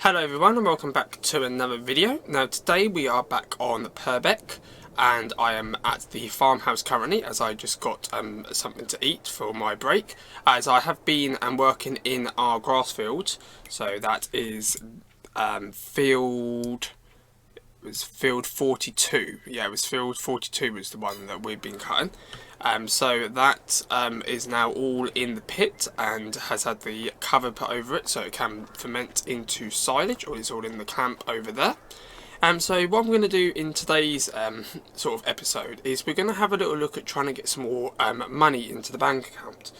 Hello everyone and welcome back to another video. Now today we are back on Purbeck and I am at the farmhouse currently as I just got something to eat for my break, as I have been working in our grass fields. So that is field 42. Yeah, it was field 42 was the one that we've been cutting. So that is now all in the pit and has had the cover put over it so it can ferment into silage, or it's all in the clamp over there. So what I'm going to do in today's sort of episode is we're going to have a little look at trying to get some more money into the bank account,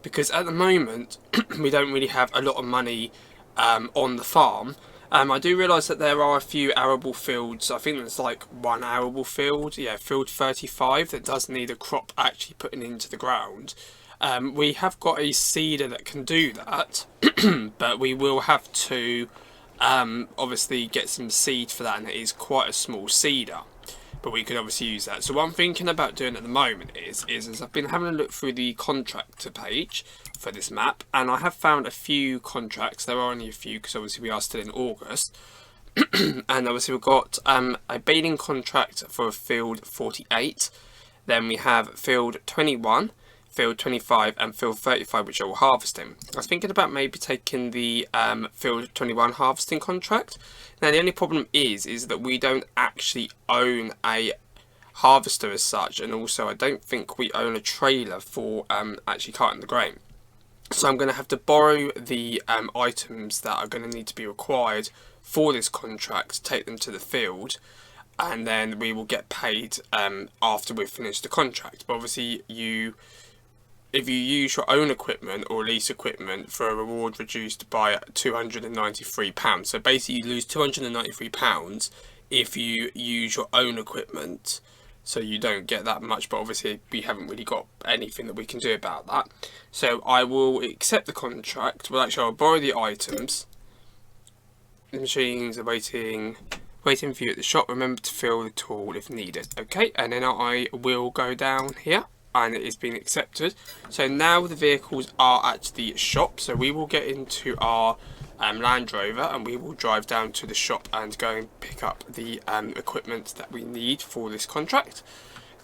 because at the moment we don't really have a lot of money on the farm. I do realise that there are a few arable fields. I think there's like one arable field, yeah, field 35, that does need a crop actually putting into the ground. We have got a seeder that can do that, but we will have to obviously get some seed for that, and it is quite a small seeder. But we could obviously use that. So what I'm thinking about doing at the moment is I've been having a look through the contractor page for this map, and I have found a few contracts. There are only a few because obviously we are still in August. And obviously we've got a baling contract for field 48. Then we have field 21, field 25 and field 35, which are all harvesting. I was thinking about maybe taking the field 21 harvesting contract. Now the only problem is that we don't actually own a harvester as such, and also I don't think we own a trailer for actually carting the grain. So I'm going to have to borrow the items that are going to need to be required for this contract, take them to the field, and then we will get paid after we've finished the contract. But obviously if you use your own equipment or lease equipment for a reward reduced by £293. So basically you lose £293 if you use your own equipment. So you don't get that much, but obviously we haven't really got anything that we can do about that. So I will accept the contract. Well, actually I'll borrow the items. The machines are waiting for you at the shop. Remember to fill the tool if needed. Okay, and then I will go down here. And it is being accepted. So now the vehicles are at the shop, so we will get into our Land Rover and we will drive down to the shop and go and pick up the equipment that we need for this contract.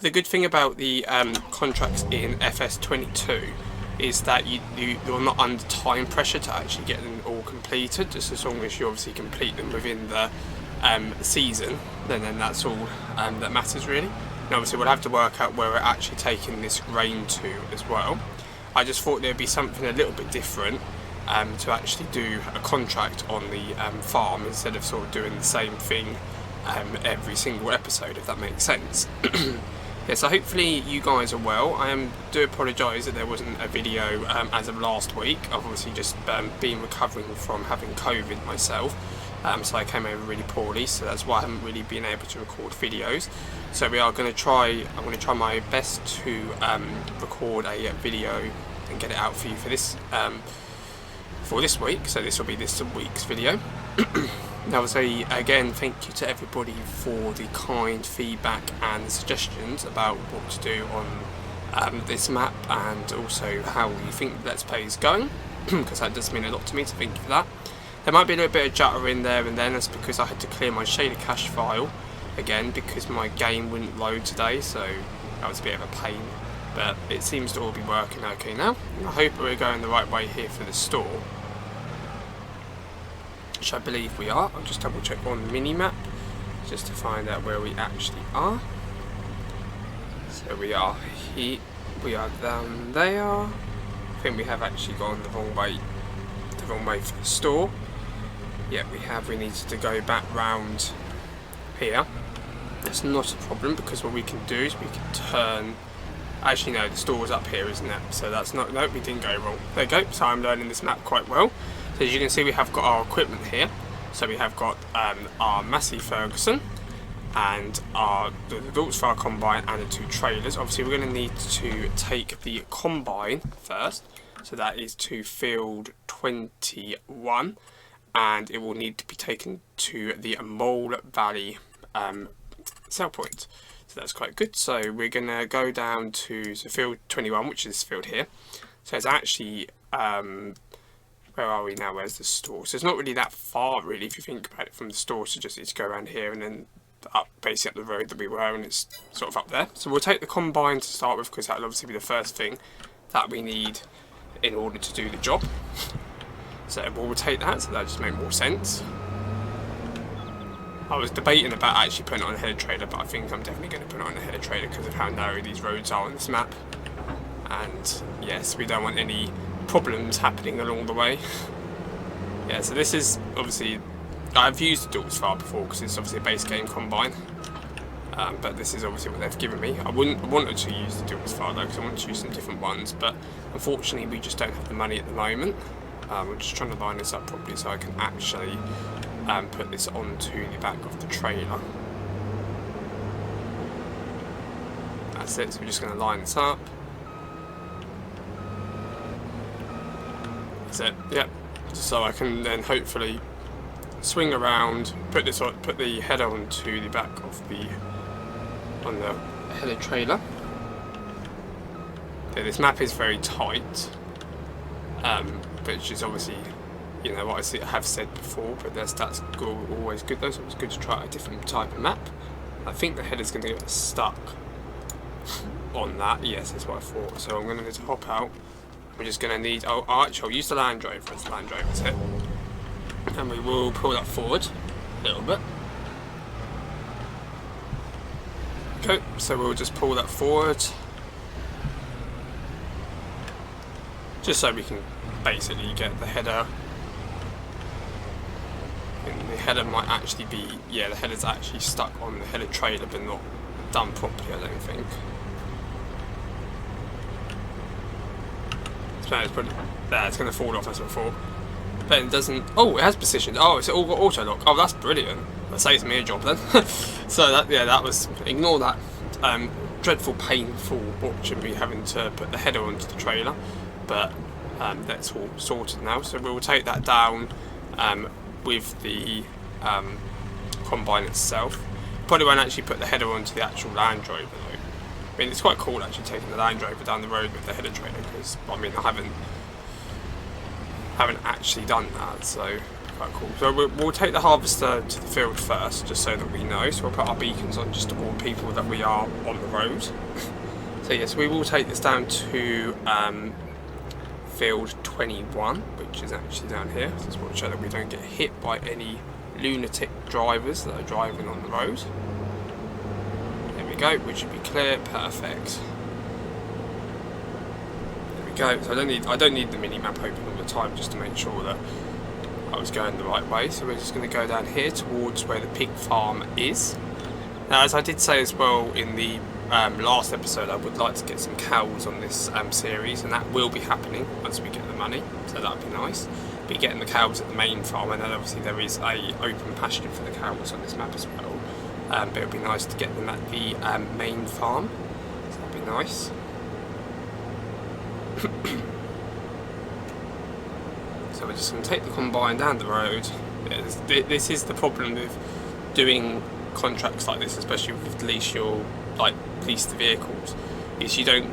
The good thing about the contracts in FS22 is that you're not under time pressure to actually get them all completed, just as long as you obviously complete them within the season, then that's all that matters really. And obviously we'll have to work out where we're actually taking this grain to as well. I just thought there'd be something a little bit different to actually do a contract on the farm instead of sort of doing the same thing every single episode, if that makes sense. Yeah, so hopefully you guys are well. I do apologise that there wasn't a video as of last week. I've obviously just been recovering from having COVID myself. So I came over really poorly, so that's why I haven't really been able to record videos. So I'm going to try my best to record a video and get it out for you for this week. So this will be this week's video. Now, obviously, again, thank you to everybody for the kind feedback and suggestions about what to do on this map, and also how you think Let's Play is going, because that does mean a lot to me, so thank you for that. There might be a little bit of jutter in there and then. That's because I had to clear my shader cache file again because my game wouldn't load today, so that was a bit of a pain. But it seems to all be working okay now. I hope we're going the right way here for the store, which I believe we are. I'll just double check on the mini-map just to find out where we actually are. So we are here, we are down there. I think we have actually gone the wrong way for the store. Yeah, we needed to go back round here. That's not a problem, because what we can do is we can turn. Actually no, the store's up here, isn't it? So that's not, no, we didn't go wrong. There you go. So I'm learning this map quite well. So as you can see, we have got our equipment here. So we have got our Massey Ferguson and the adults for our combine and the 2 trailers. Obviously we're going to need to take the combine first. So that is to field 21, and it will need to be taken to the Mole Valley sell point. So that's quite good. So we're going to go down to field 21, which is this field here. So it's actually where are we now? Where's the store? So it's not really that far, really, if you think about it from the store. So just need to go around here and then up, basically up the road that we were, and it's sort of up there. So we'll take the combine to start with, because that'll obviously be the first thing that we need in order to do the job. So we'll take that, so that just made more sense. I was debating about actually putting it on a header trailer, but I think I'm definitely going to put it on a header trailer because of how narrow these roads are on this map. And yes, we don't want any problems happening along the way. Yeah, so this is obviously, I've used the Dultz before because it's obviously a base game combine. But this is obviously what they've given me. I wanted to use the Dultz though, because I want to use some different ones, but unfortunately we just don't have the money at the moment. We're just trying to line this up properly so I can actually put this onto the back of the trailer. That's it, so we're just going to line this up. That's it, yep. So I can then hopefully swing around, put the header onto the back of the header trailer. Yeah, this map is very tight, which is obviously, you know, what I have said before, but that's always good though, so it's good to try a different type of map. I think the header's going to get stuck on that. Yes, that's what I thought. So I'm going to need to hop out. We're just going to need, I'll use the Land Rover as the Land Rover's hit. And we will pull that forward a little bit. Okay, so we'll just pull that forward. Just so we can basically get the header. And the header might actually be, yeah, the header's actually stuck on the header trailer but not done properly, I don't think. So it's probably, there, it's going to fall off as before. But it doesn't, oh, it has positioned. Oh, it's all got auto lock. Oh, that's brilliant. That saves me a job then. So that, yeah, that was, ignore that dreadful, painful watching me having to put the header onto the trailer. But that's all sorted now. So we'll take that down with the combine itself. Probably won't actually put the header onto the actual Land Rover though. I mean, it's quite cool actually taking the Land Rover down the road with the header trailer, because I mean I haven't actually done that, so quite cool. So we'll take the harvester to the field first, just so that we know. So we'll put our beacons on just to warn people that we are on the road. So yes, we will take this down to field 21, which is actually down here. So just want to show that we don't get hit by any lunatic drivers that are driving on the road. There we go, which should be clear, perfect. There we go. So I don't need the mini map open all the time just to make sure that I was going the right way. So we're just going to go down here towards where the pig farm is. Now, as I did say as well in the last episode, I would like to get some cows on this series, and that will be happening once we get the money, so that'd be nice. Be getting the cows at the main farm, and then obviously there is a open pasture for the cows on this map as well. But it would be nice to get them at the main farm, so that'd be nice. So we're just going to take the combine down the road. Yeah, this is the problem with doing contracts like this, especially with lease the vehicles, is you don't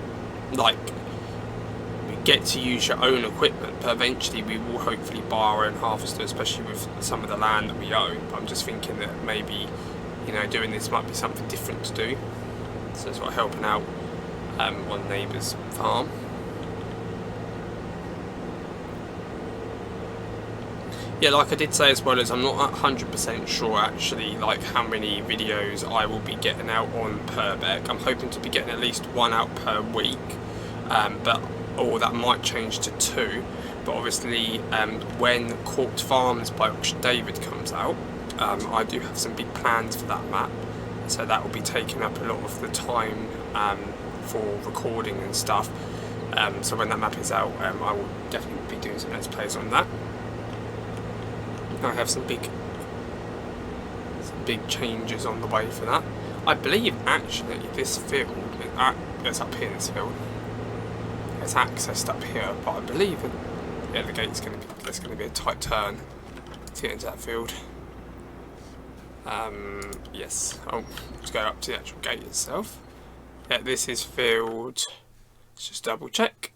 get to use your own equipment, but eventually we will hopefully buy our own harvester, especially with some of the land that we own. But I'm just thinking that maybe, you know, doing this might be something different to do. So it's like helping out on neighbour's farm. Yeah, like I did say as well, as I'm not 100% sure actually how many videos I will be getting out on Purbeck. I'm hoping to be getting at least one out per week, or that might change to 2. But obviously when Court Farms by Auction David comes out, I do have some big plans for that map, so that will be taking up a lot of the time for recording and stuff. So when that map is out, I will definitely be doing some Let's Plays on that. I have some big changes on the way for that. I believe actually this field, it's up here, this field. It's accessed up here, but I believe yeah, the gate's there's going to be a tight turn to get into that field. Yes, let's go up to the actual gate itself. Yeah, this is field, let's just double check.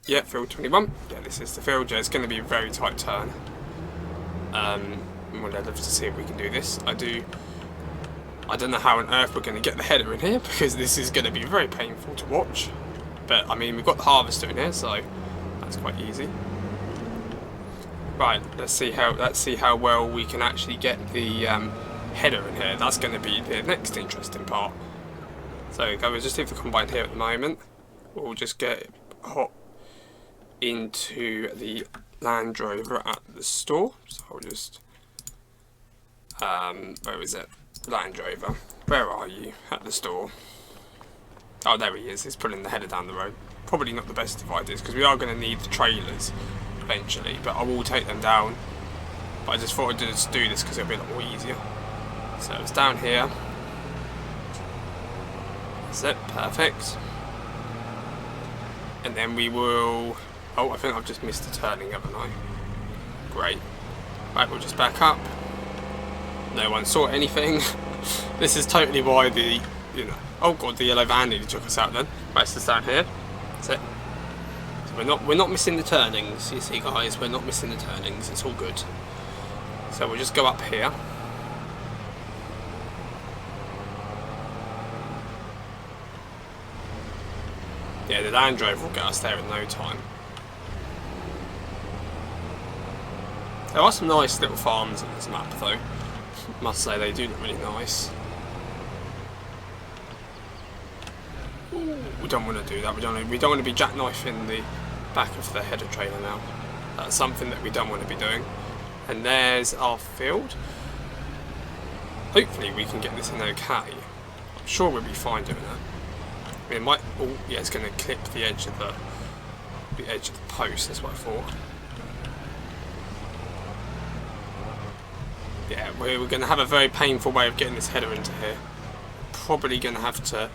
Yeah, field 21. Yeah, this is the field. Yeah, it's going to be a very tight turn. Well, I'd love to see if we can do this. I don't know how on earth we're going to get the header in here, because this is going to be very painful to watch. But I mean, we've got the harvester in here, so that's quite easy. Right, let's see how well we can actually get the header in here. That's going to be the next interesting part. So we'll just leave the combine here at the moment. We'll just get hot into the Land Rover at the store. So I'll just where is it? Land Rover, where are you at the store? Oh, there he is. He's pulling the header down the road. Probably not the best of ideas, because we are going to need the trailers eventually, but I will take them down. But I just thought I'd just do this because it'll be a lot more easier. So it's down here. That's it, perfect. And then we will... Oh, I think I've just missed the turning, haven't I? Great. Right, we'll just back up. No one saw anything. This is totally why the, you know... Oh god, the yellow van nearly took us out then. Right, it's just down here. That's it. So we're not missing the turnings, you see guys, we're not missing the turnings, it's all good. So we'll just go up here. Yeah, the Land Rover will get us there in no time. There are some nice little farms in this map though. Must say they do look really nice. Ooh, we don't want to do that. We don't want to be jackknifing the back of the header trailer now. That's something that we don't want to be doing. And there's our field. Hopefully we can get this in okay. I'm sure we'll be fine doing that. I mean, it might. Oh, yeah, it's going to clip the edge of the post. That's what I thought. Yeah, we're going to have a very painful way of getting this header into here. Probably going to have to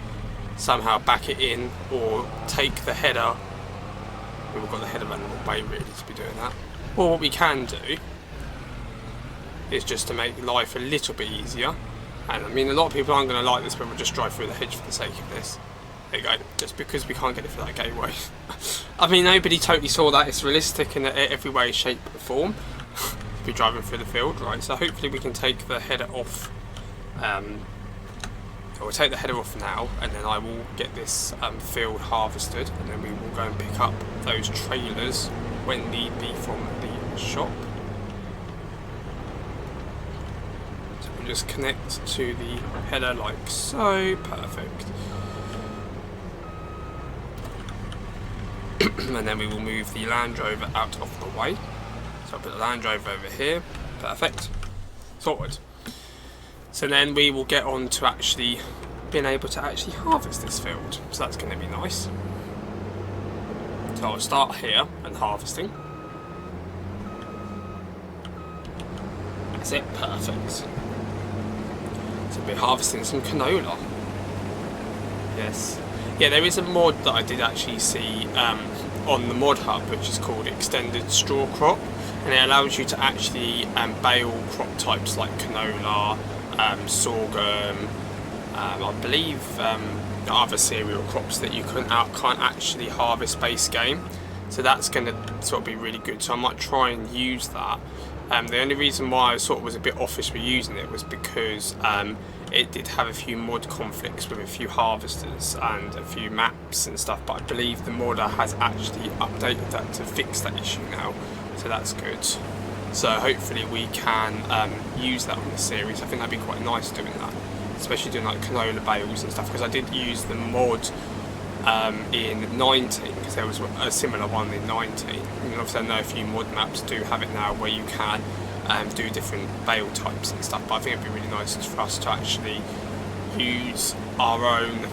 somehow back it in or take the header. We've got the header running away really to be doing that. Or what we can do is just to make life a little bit easier. And I mean, a lot of people aren't going to like this, but we'll just drive through the hedge for the sake of this. There you go, just because we can't get it for that gateway. I mean, nobody totally saw that. It's realistic in every way, shape and form. Be driving through the field, right? So hopefully we can take the header off. We'll take the header off now, and then I will get this field harvested, and then we will go and pick up those trailers when need be from the shop. So we'll just connect to the header like so. Perfect. And then we will move the Land Rover out of the way. So I'll put the Land Rover over here. Perfect. Sorted. So then we will get on to actually being able to actually harvest this field. So that's going to be nice. So I'll start here and harvesting. That's it. Perfect. So we're harvesting some canola. Yes. Yeah, there is a mod that I did actually see on the mod hub, which is called Extended Straw Crop. And it allows you to actually bale crop types like canola, sorghum, I believe other cereal crops that you can't actually harvest base game. So that's going to sort of be really good. So I might try and use that. The only reason why I sort of was a bit offish with using it was because it did have a few mod conflicts with a few harvesters and a few maps and stuff. But I believe the modder has actually updated that to fix that issue now. So that's good. So hopefully we can use that on the series. I think that'd be quite nice doing that, especially doing like canola bales and stuff, because I did use the mod in 19, because there was a similar one in 19. And obviously I know a few mod maps do have it now where you can do different bale types and stuff, but I think it'd be really nice for us to actually use our own,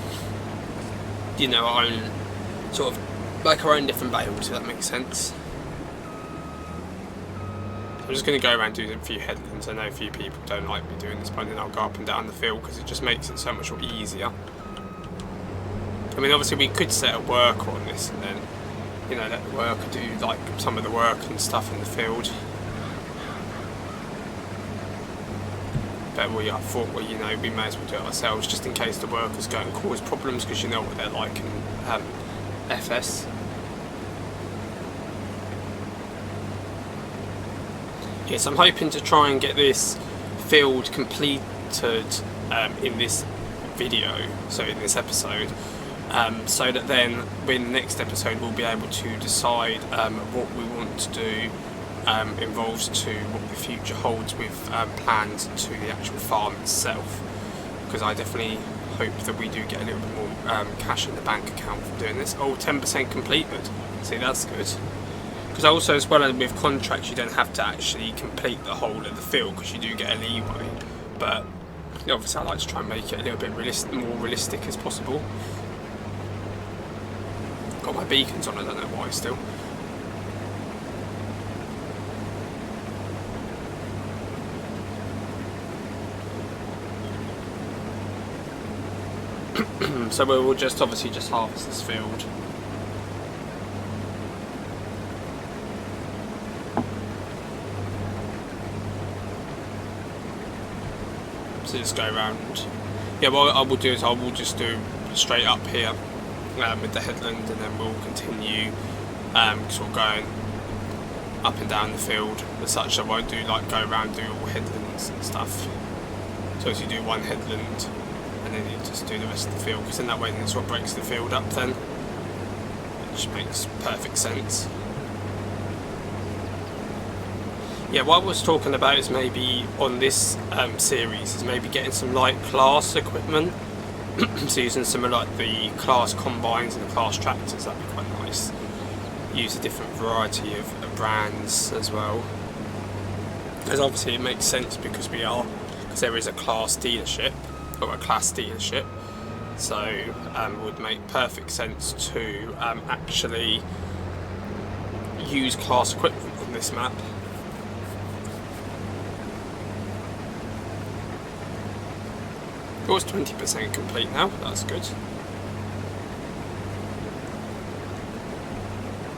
you know, our own sort of like our own different bales, if that makes sense. I'm just going to go around doing a few headlands. I know a few people don't like me doing this, but then I'll go up and down the field because it just makes it so much more easier. I mean, obviously we could set a worker on this and then, you know, let the worker do like some of the work and stuff in the field. But I thought, well, you know, we may as well do it ourselves just in case the workers go and cause problems, because you know what they're like in FS. Yes, I'm hoping to try and get this field completed in this video, so in this episode, so that then in the next episode we'll be able to decide what we want to do involves to what the future holds with plans to the actual farm itself, because I definitely hope that we do get a little bit more cash in the bank account from doing this. Oh, 10% completed. See, that's good. Because also, as well as with contracts, you don't have to actually complete the whole of the field because you do get a leeway. But obviously, I like to try and make it a little bit more realistic as possible. Got my beacons on, I don't know why still. So we'll just obviously just harvest this field. So just go around. Yeah, what I will do is I will just do straight up here with the headland, and then we'll continue sort of going up and down the field as such. I won't do like go around do all headlands and stuff. So as you do one headland and then you just do the rest of the field, because in that way then it's what breaks the field up then, which makes perfect sense. Yeah, what I was talking about is maybe on this series is maybe getting some light class equipment. So using some of like the class combines and the class tractors, that'd be quite nice. Use a different variety of brands as well. Because obviously it makes sense because there is a class dealership, or a class dealership. So it would make perfect sense to actually use class equipment on this map. Oh, it's 20% complete now, that's good.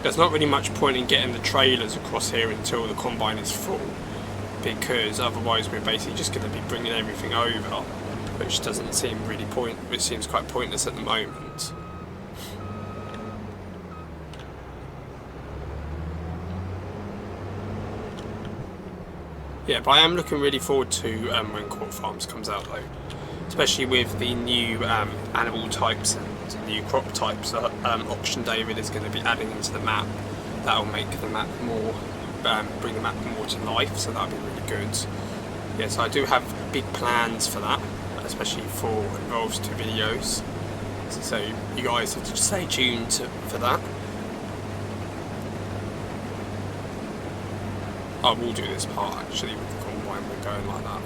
There's not really much point in getting the trailers across here until the combine is full, because otherwise we're basically just going to be bringing everything over, which doesn't seem which seems quite pointless at the moment. Yeah, but I am looking really forward to when Court Farms comes out though. Especially with the new animal types and new crop types that Auction David is going to be adding into the map. That'll make the map more, bring the map more to life, so that'll be really good. Yeah, so I do have big plans for that, especially for Involves 2 videos. So you guys have to stay tuned for that. I will do this part actually with the combine when going like that.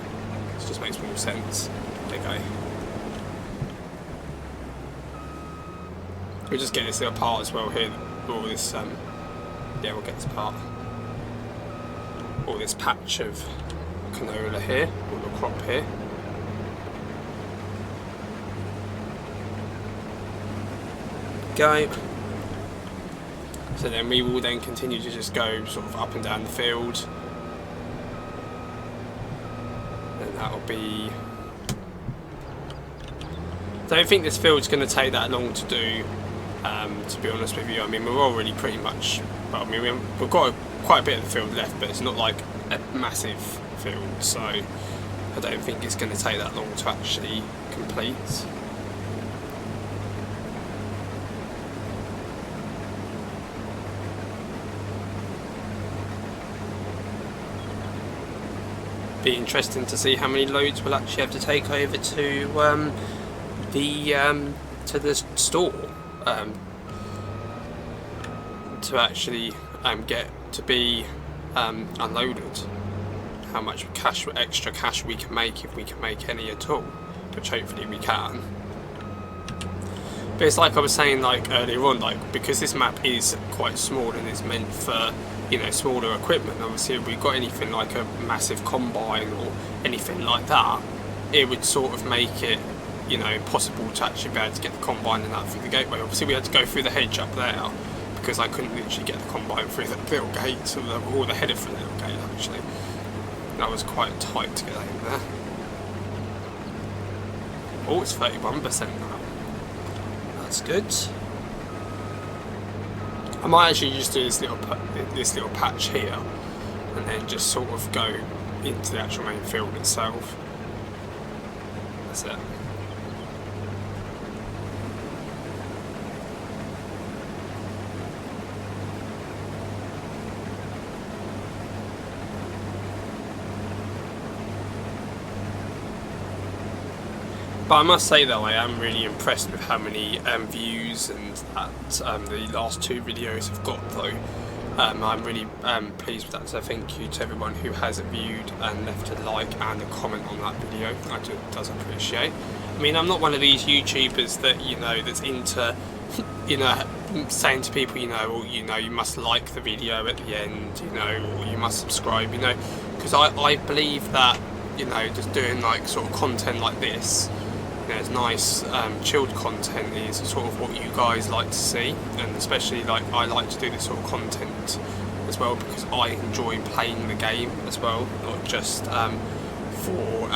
It just makes more sense. Okay. We'll just get this little part as well here. All this, yeah, we'll get this part. All this patch of canola here, all the crop here. Okay. So then we will then continue to just go sort of up and down the field. And that'll be... I don't think this field's going to take that long to do, to be honest with you. I mean, we're already pretty much, well, I mean, we've got quite a bit of the field left, but it's not like a massive field, so I don't think it's going to take that long to actually complete. Be interesting to see how many loads we'll actually have to take over to the store to actually get to be unloaded. How much extra cash we can make, if we can make any at all, which hopefully we can. But it's like I was saying like earlier on, like because this map is quite small and is meant for, you know, smaller equipment. Obviously if we got anything like a massive combine or anything like that, it would sort of make it, you know, impossible to actually be able to get the combine and that through the gateway. Obviously we had to go through the hedge up there because I couldn't literally get the combine through the little gate, or the header through the little gate actually. That was quite tight to get that in there. Oh, it's 31% now. That's good. I might actually just do this little patch here, and then just sort of go into the actual main field itself. That's it. But I must say though, I am really impressed with how many views and that the last 2 videos have got though. I'm really pleased with that, so thank you to everyone who has viewed and left a like and a comment on that video. I does appreciate. I mean, I'm not one of these YouTubers that, you know, that's into, you know, saying to people, you know, or, you know, you must like the video at the end, you know, or you must subscribe, you know, because I believe that, you know, just doing like sort of content like this, you know, it's nice chilled content is sort of what you guys like to see, and especially like I like to do this sort of content as well because I enjoy playing the game as well, not just for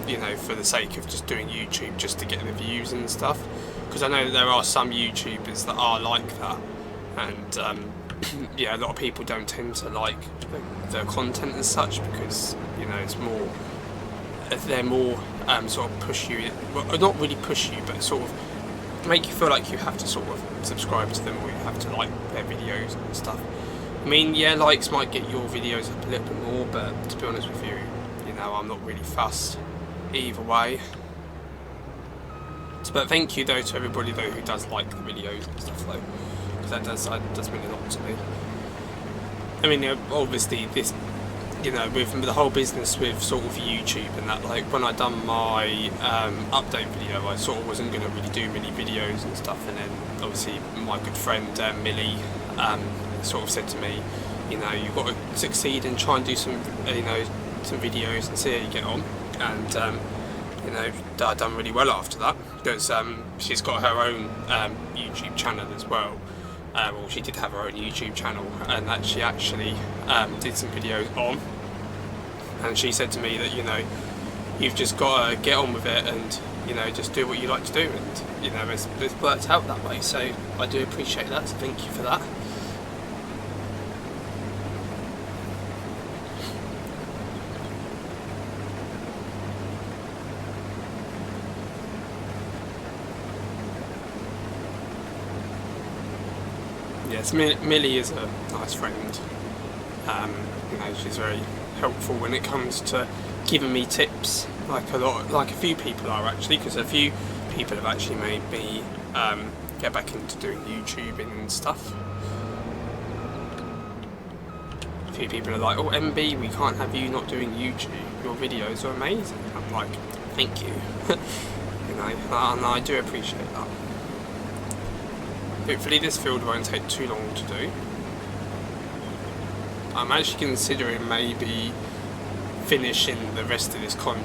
you know, for the sake of just doing YouTube just to get the views and stuff, because I know that there are some YouTubers that are like that, and yeah, a lot of people don't tend to like the content as such because, you know, it's more, they're more sort of push you, well, not really push you, but sort of make you feel like you have to sort of subscribe to them or you have to like their videos and stuff. I mean, yeah, likes might get your videos up a little bit more, but to be honest with you, you know, I'm not really fussed either way. But thank you though to everybody though who does like the videos and stuff though, because that does mean a lot to me. I mean, you know, obviously this, you know, with the whole business with sort of YouTube and that, like when I done my update video, I sort of wasn't going to really do many videos and stuff, and then obviously my good friend Millie sort of said to me, you know, you've got to succeed and try and do some, you know, some videos and see how you get on, and you know, I done really well after that because she's got her own YouTube channel as well. Well, she did have her own YouTube channel, and that she actually did some videos on, and she said to me that, you know, you've just got to get on with it and, you know, just do what you like to do, and, you know, it's worked out that way, so I do appreciate that, so thank you for that. Yes, Millie is a nice friend. You know, she's very helpful when it comes to giving me tips, like a few people are actually, because a few people have actually made me get back into doing YouTubing and stuff. A few people are like, oh MB, we can't have you not doing YouTube, your videos are amazing. I'm like, thank you. You know, and I do appreciate that. Hopefully this field won't take too long to do. I'm actually considering maybe finishing the rest of this well,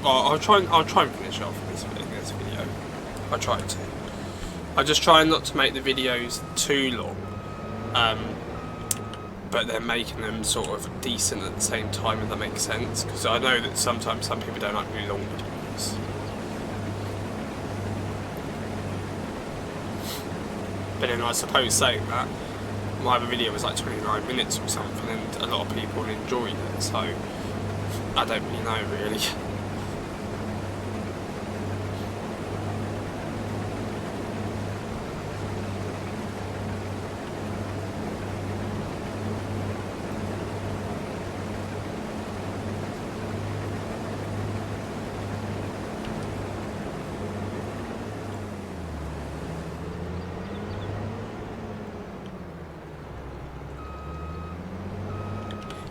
I'll try and finish off in this video. I'll try to. I just try not to make the videos too long, but then making them sort of decent at the same time, if that makes sense. Because I know that sometimes some people don't like really long videos. But then I suppose saying that, my other video was like 29 minutes or something, and a lot of people enjoyed it, so I don't really know really.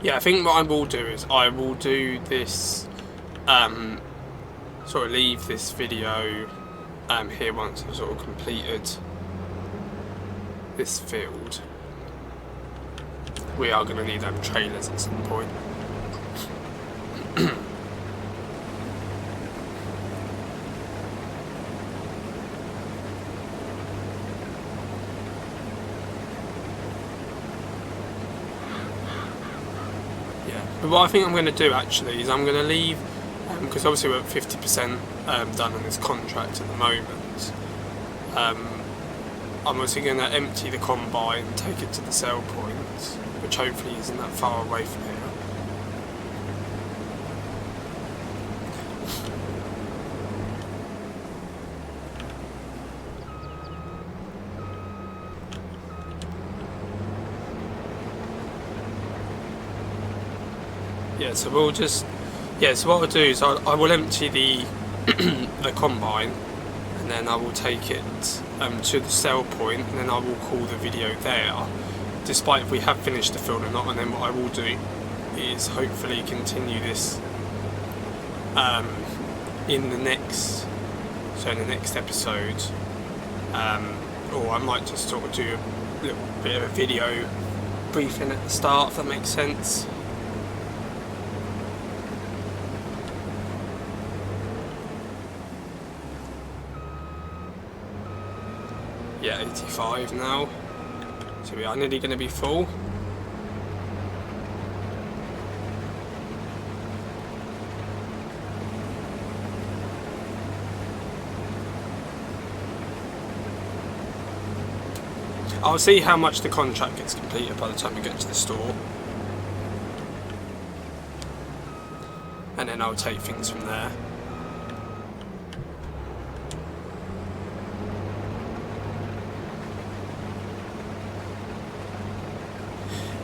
Yeah, I think what I will do is I will do this, sort of leave this video here once I've sort of completed this field. We are going to need trailers at some point. But what I think I'm going to do actually is I'm going to leave, because obviously we're at 50% done on this contract at the moment. I'm obviously going to empty the combine, take it to the sell point, which which hopefully isn't that far away from here. Yeah, so we'll just, so what I'll do is I will empty the the combine, and then I will take it to the sell point, and then I will call the video there, despite if we have finished the field or not. And then what I will do is hopefully continue this in the next episode, or I might just sort of do a little bit of a video briefing at the start, if that makes sense. Yeah, 85 now, so we are nearly going to be full. I'll see how much the contract gets completed by the time we get to the store, and then I'll take things from there.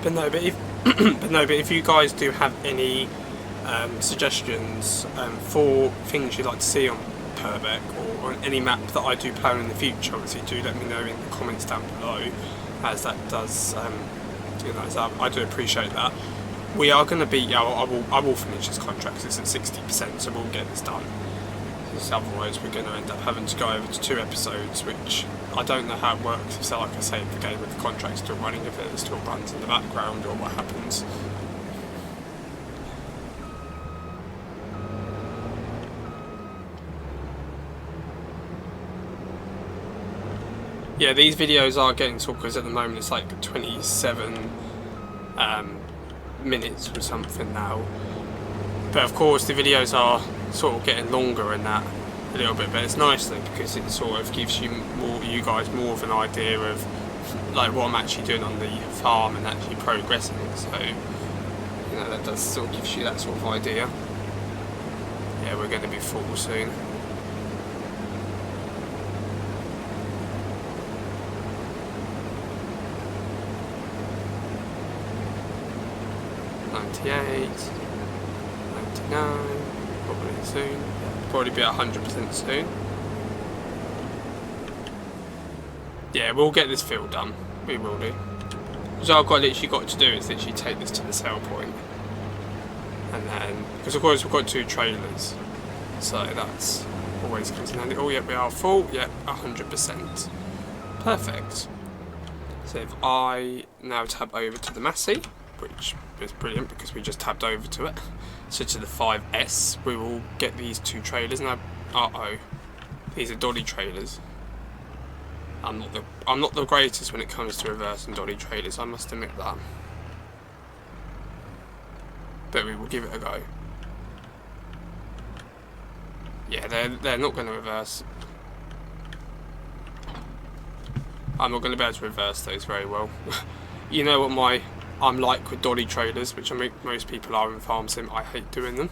But if you guys do have any suggestions for things you'd like to see on Purbeck, or on any map that I do plan in the future, obviously do let me know in the comments down below, as that does, I do appreciate that. We are going to be, I will finish this contract because it's at 60%, so we'll get this done. Because otherwise we're going to end up having to go over to 2 episodes, which I don't know how it works. So like I say, if the game with the contract's still running, if it still runs in the background, or what happens. Yeah, these videos are getting short because at the moment it's like 27 minutes or something now. But of course the videos are sort of getting longer and that a little bit, but it's nice though because it sort of gives you guys more of an idea of like what I'm actually doing on the farm and actually progressing. So that does sort of gives you that sort of idea. Yeah, we're going to be full soon. $98, $99, probably soon. Probably be 100% soon. Yeah, we'll get this field done. We will do. So I've literally got to do is literally take this to the sell point, and then because of course we've got 2 trailers, so that's always comes in handy. Oh yeah, we are full. Yeah, 100%. Perfect. So if I now tab over to the Massey, which is brilliant because we just tabbed over to it. So to the 5S, we will get these 2 trailers. Now, these are dolly trailers. I'm not the greatest when it comes to reversing dolly trailers, I must admit that. But we will give it a go. Yeah, they're not going to reverse. I'm not going to be able to reverse those very well. You know what I'm like with dolly trailers, which I think most people are in Farm Sim. I hate doing them.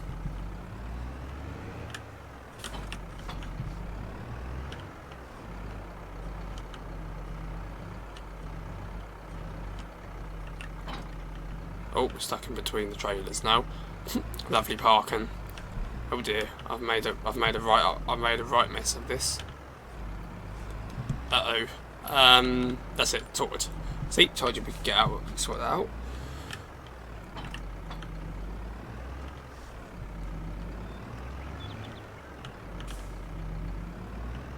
Oh, we're stuck in between the trailers now. Lovely parking. Oh dear, I've made a right mess of this. That's it, sorted. See, told you we could get out, sort that out.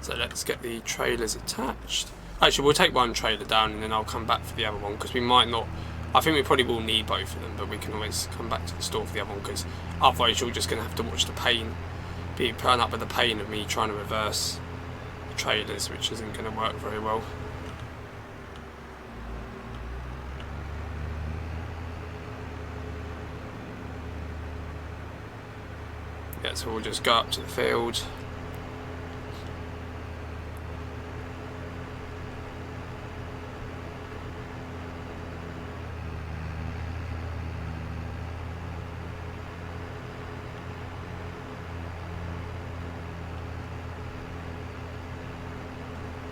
So let's get the trailers attached. Actually, we'll take one trailer down and then I'll come back for the other one, because we might not. I think we probably will need both of them, but we can always come back to the store for the other one, because otherwise you're just going to have to watch the pain, be putting up with the pain of me trying to reverse the trailers, which isn't going to work very well. Yeah, so we'll just go up to the field.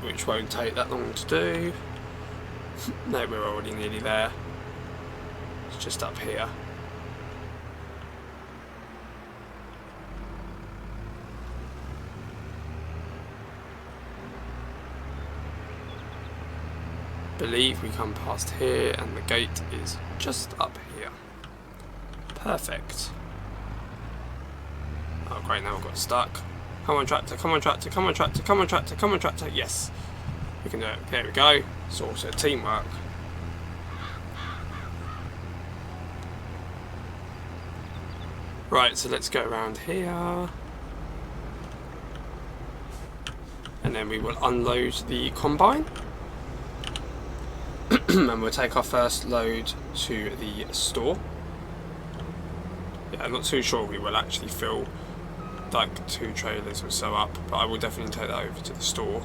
which won't take that long to do. No, we're already nearly there. It's just up here. Believe we come past here and the gate is just up here. Perfect. Oh great, now we've got stuck. Come on tractor, come on tractor, come on tractor, come on tractor, come on tractor. Yes, we can do it. There we go. Sorted. Teamwork. Right, so let's go around here. And then we will unload the combine. And we'll take our first load to the store. Yeah, I'm not too sure we will actually fill like 2 trailers or so up, but I will definitely take that over to the store.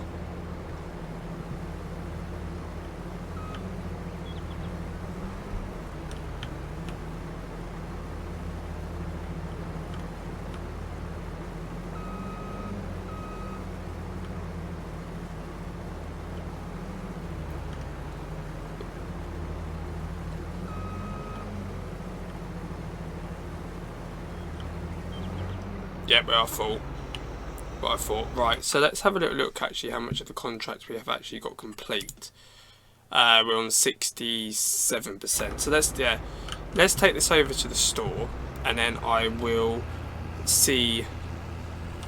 Yeah, we are full. What I thought. Right, so let's have a little look actually how much of the contract we have actually got complete. We're on 67%. So let's take this over to the store, and then I will see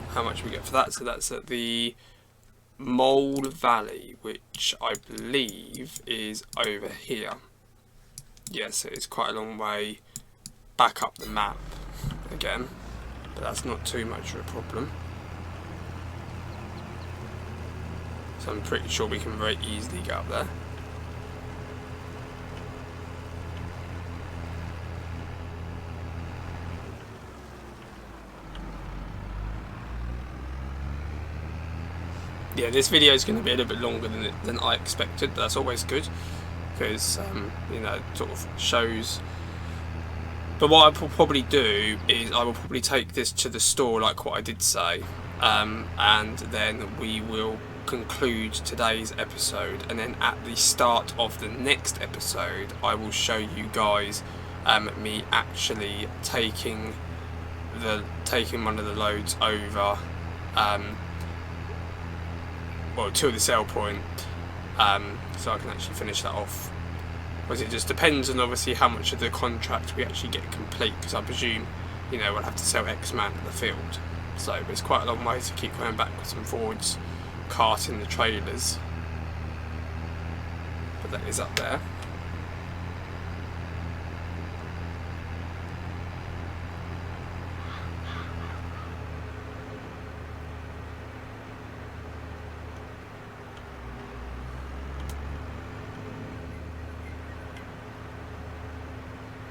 how much we get for that. So that's at the Mole Valley, which I believe is over here. Yes, it's quite a long way back up the map again. But that's not too much of a problem. So I'm pretty sure we can very easily get up there. Yeah, this video is going to be a little bit longer than I expected, but that's always good because you know, it sort of shows. But what I will probably do is I will probably take this to the store like what I did say, and then we will conclude today's episode, and then at the start of the next episode I will show you guys me actually taking one of the loads over well, to the sell point, so I can actually finish that off. Because it just depends on obviously how much of the contract we actually get complete, because I presume, you know, we'll have to sell X amount of the field. So it's quite a long way to keep going backwards and forwards, carting the trailers. But that is up there.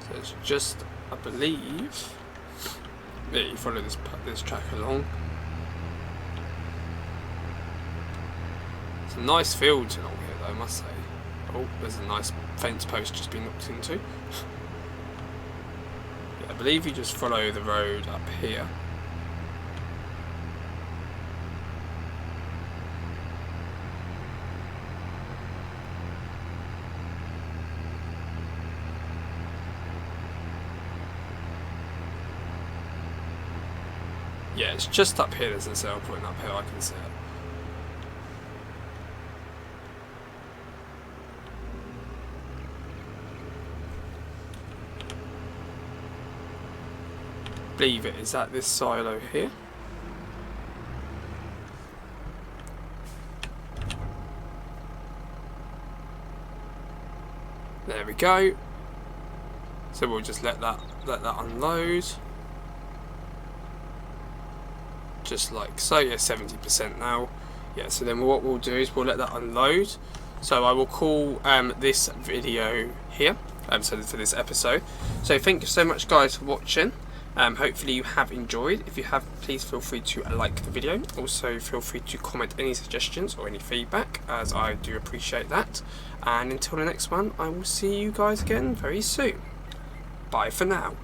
So it's just, I believe, yeah, you follow this track along. It's a nice field along here though, I must say. Oh, there's a nice fence post just been knocked into. Yeah, I believe you just follow the road up here. Yeah, it's just up here, there's a sell point up here, I can see it. Believe it, is that this silo here? There we go. So we'll just let that unload. Just like so. Yeah, 70% now. Yeah, so then what we'll do is we'll let that unload. So I will call this video here, so for this episode. So thank you so much guys for watching. Hopefully you have enjoyed. If you have, please feel free to like the video. Also feel free to comment any suggestions or any feedback, as I do appreciate that. And until the next one, I will see you guys again very soon. Bye for now.